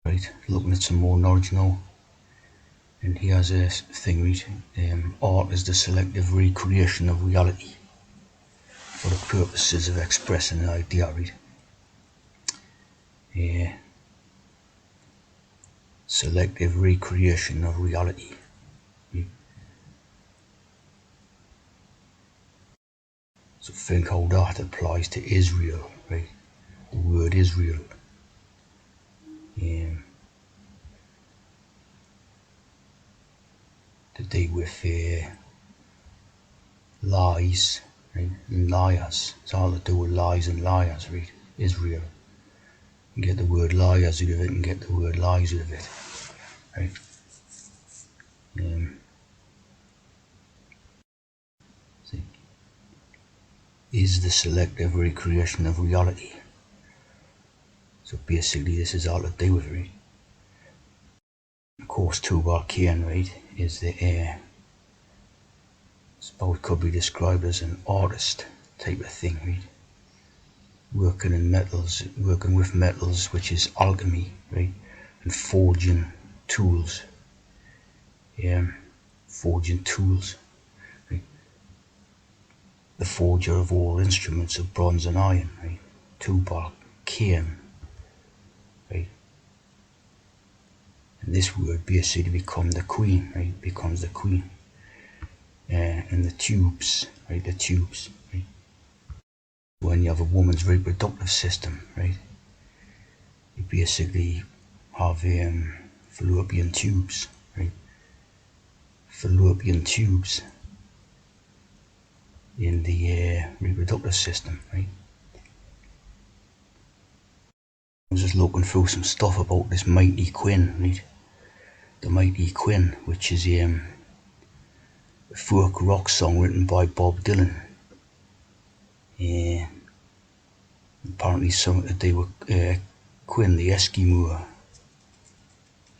Right, looking at some more knowledge now. And he has a thing, right? Art is the selective recreation of reality for the purposes of expressing an idea, right? Selective recreation of reality. Right? So think how that applies to Israel, right? The word Israel. To do with lies, right? And liars. It's all to do with lies and liars, right? Israel. You get the word liars out of it and get the word lies out of it, right? See, is the selective recreation of reality. So basically this is all to do with it, right? Of course, Tubal Cain, right, is the suppose could be described as an artist type of thing, right? Working with metals, which is alchemy, right? And forging tools. Forging tools. Right? The forger of all instruments of bronze and iron, right? Tubal Cain, right? And this word basically becomes the queen, right? Becomes the queen. And the tubes, right? The tubes, right? When you have a woman's reproductive system, right? You basically have fallopian tubes, right? Fallopian tubes in the reproductive system, right? I was just looking through some stuff about this Mighty Quinn, right? The Mighty Quinn, which is a folk rock song written by Bob Dylan. Apparently something to do with Quinn the Eskimo.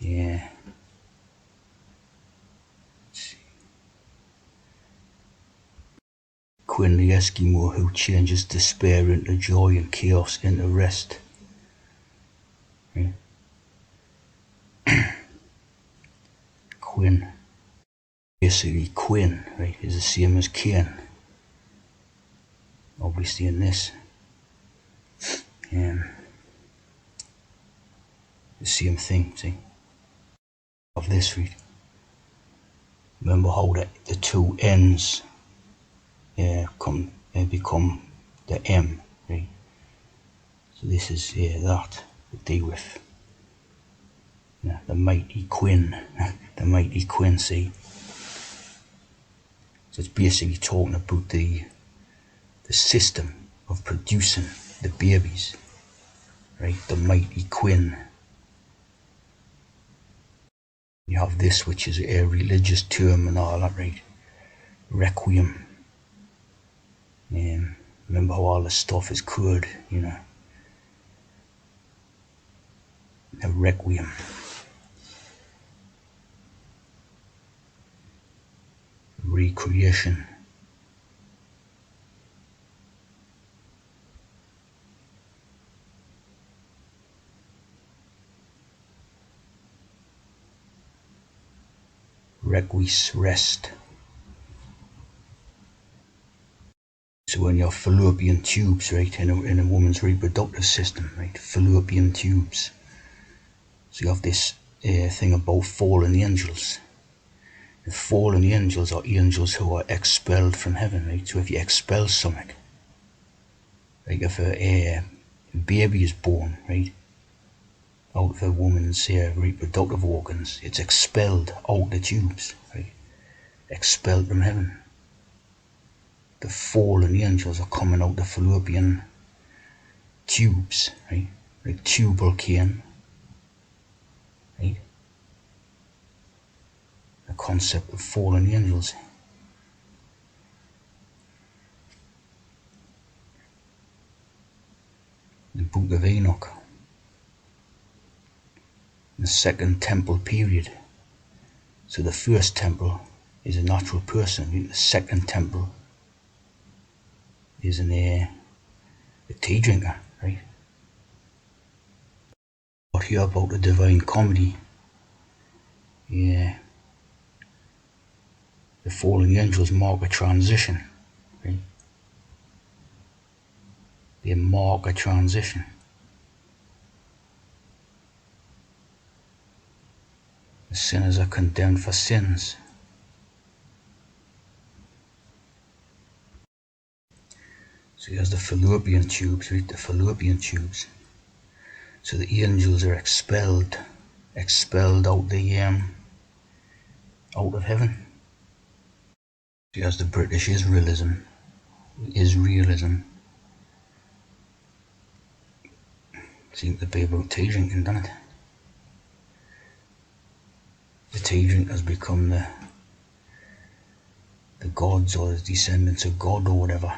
Yeah. Quinn the Eskimo who changes despair into joy and chaos into rest. Right? Quinn. Basically Quinn, right, is the same as Cain. Obviously in this. The same thing, see? Of this, right? Remember how the two N's become the M, right? So this is that to do with the Mighty Quinn. The Mighty Quinn, see? So it's basically talking about the system of producing the babies, right? The Mighty Quinn. You have this, which is a religious term and all that, right? Requiem. Remember how all the stuff is called, a requiem. Recreation. Requis, rest. So when you have fallopian tubes, right, in a woman's reproductive system, right, fallopian tubes. So you have this thing about fallen angels. The fallen angels are angels who are expelled from heaven, right? So if you expel something, like if a baby is born, right, out of a woman's reproductive organs, it's expelled out the tubes, right? Expelled from heaven. The fallen angels are coming out the fallopian tubes, right? Like Tubal Cain, right? The concept of fallen angels. The Book of Enoch. The Second Temple period. So the first temple is a natural person. Right? The second temple is a tea drinker, right? But part here about the Divine Comedy. Yeah, the fallen angels mark a transition, right? They mark a transition. The sinners are condemned for sins. So here's the fallopian tubes, right? The fallopian tubes. So the angels are expelled out of heaven. So here's the British Israelism. Seems to be about tea drinking, doesn't it? The tea drinkers become the gods or the descendants of God or whatever.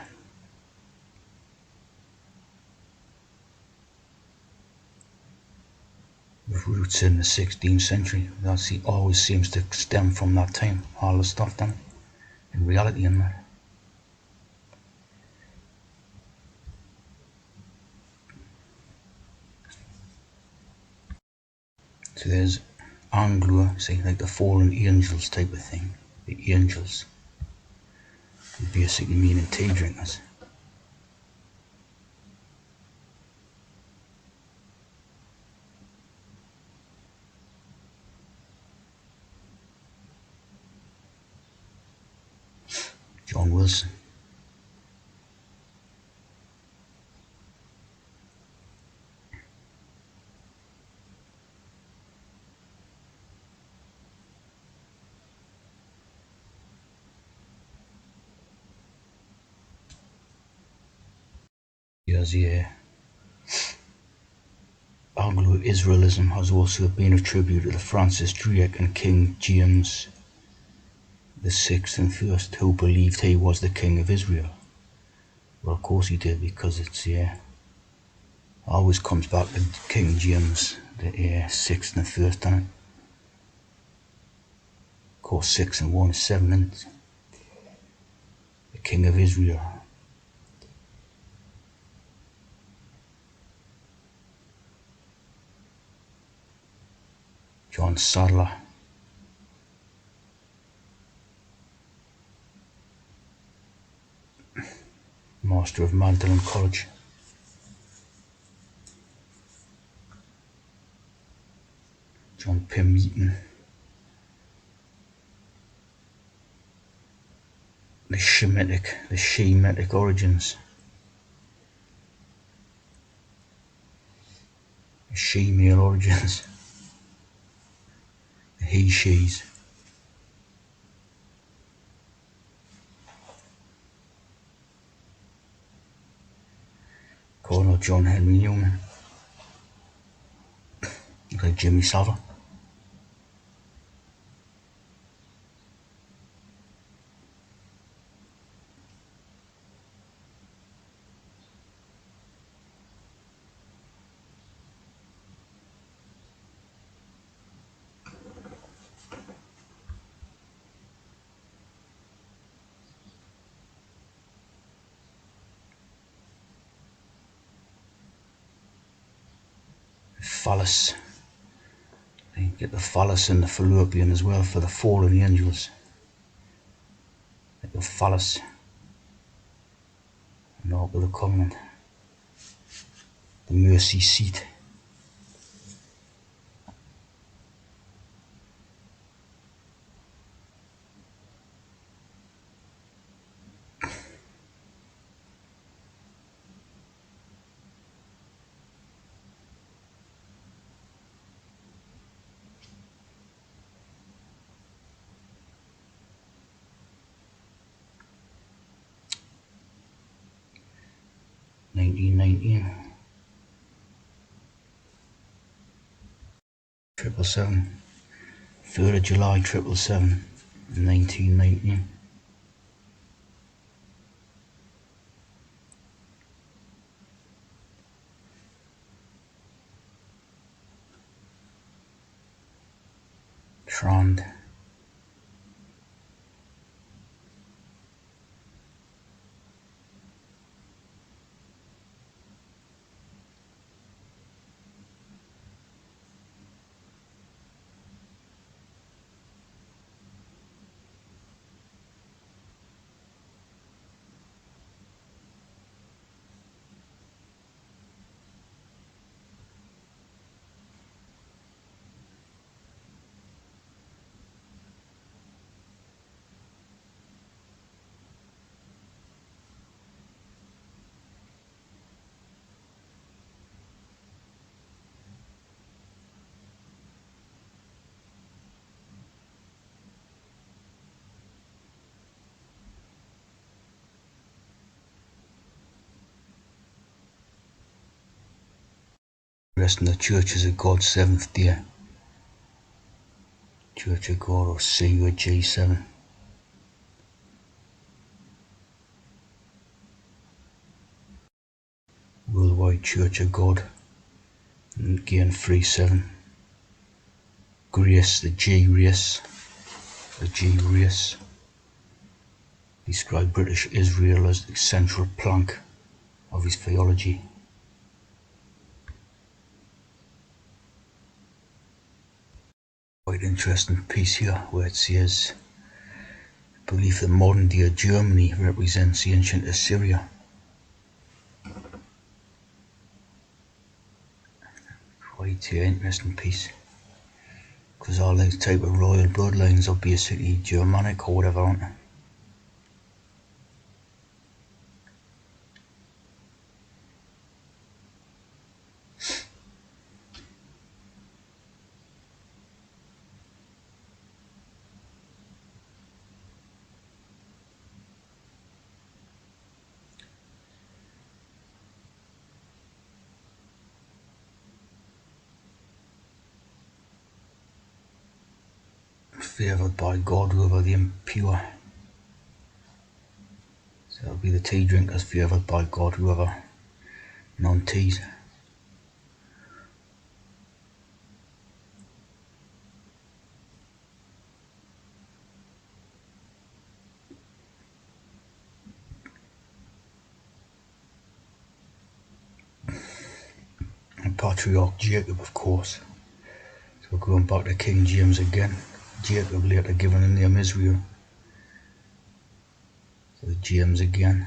With roots in the 16th century. That always seems to stem from that time. All the stuff, doesn't it? In reality, and that. So there's Anglo, say like the fallen angels type of thing. The angels. Basically meaning tea drinkers. John Wilson. Yes, yeah. Anglo-Israelism has also been attributed to Francis Drake and King James the Sixth and First, who believed he was the King of Israel. Well, of course he did, because it's always comes back to King James the Sixth and First, doesn't it? Of course, 6 and 1 is 7, isn't it? The King of Israel. John Sadler. Master of Magdalen College. John Pym Eaton. The Shemitic origins. The Shemale origins. The he-she's. Colonel John Henry Newman. Looks like Jimmy Savile. Phallus. They get the phallus and the fallopian as well for the fallen angels. Like the phallus. And the Ark of the Covenant. The mercy seat. (1919) 777. 3rd of July 777. 1919. Trond. Rest in the Churches of God, 7th day. Church of God, or CUG7. Worldwide Church of God, again 3-7. Grace, the G race. The G race. Describe British Israel as the central plank of his theology. Quite interesting piece here where it says belief that modern day Germany represents ancient Assyria. Quite an interesting piece, because all these type of royal bloodlines are basically Germanic or whatever, aren't they? Favoured by God over the impure. So it'll be the tea drinkers favoured by God, whoever non-teas. And Patriarch Jacob, of course. So going back to King James again, Jacob later given the name Israel. So James again.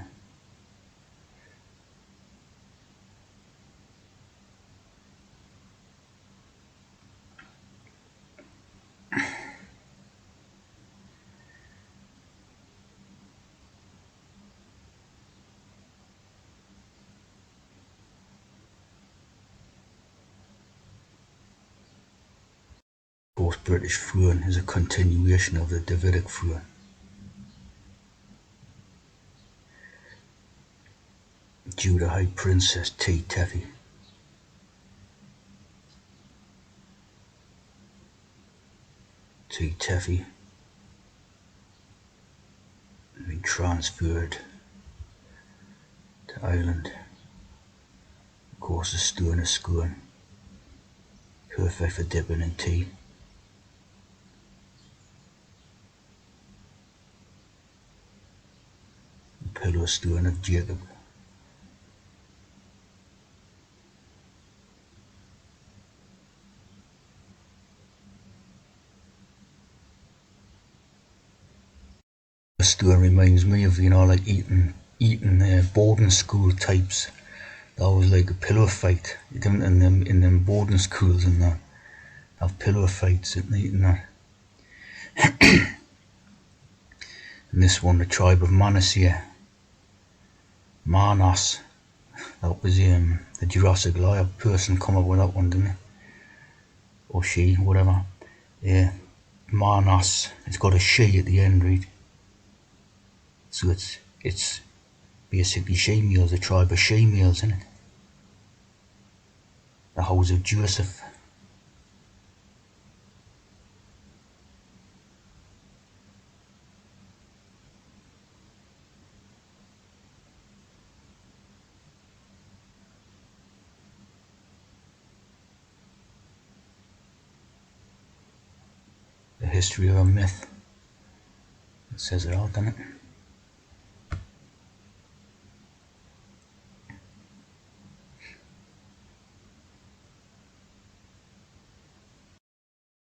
Of course, British throne is a continuation of the Davidic throne. Judah High Princess T. Tefi. T. Tefi being transferred to Ireland. Of course, a stone is scone. Perfect for dipping in tea. The pillow stone of Jacob. The stone reminds me of, like eating boarding school types. That was like a pillow fight. You didn't in them boarding schools and that have pillow fights and eating that. And this one, the tribe of Manasseh. Manas. That was the Jurassic Lion person come up with that one, didn't he? Or she, whatever. Yeah. Manas. It's got a she at the end, right? So it's basically she-males, the tribe of she-males, isn't it? The house of Joseph. The history of a myth. It says it all, doesn't it?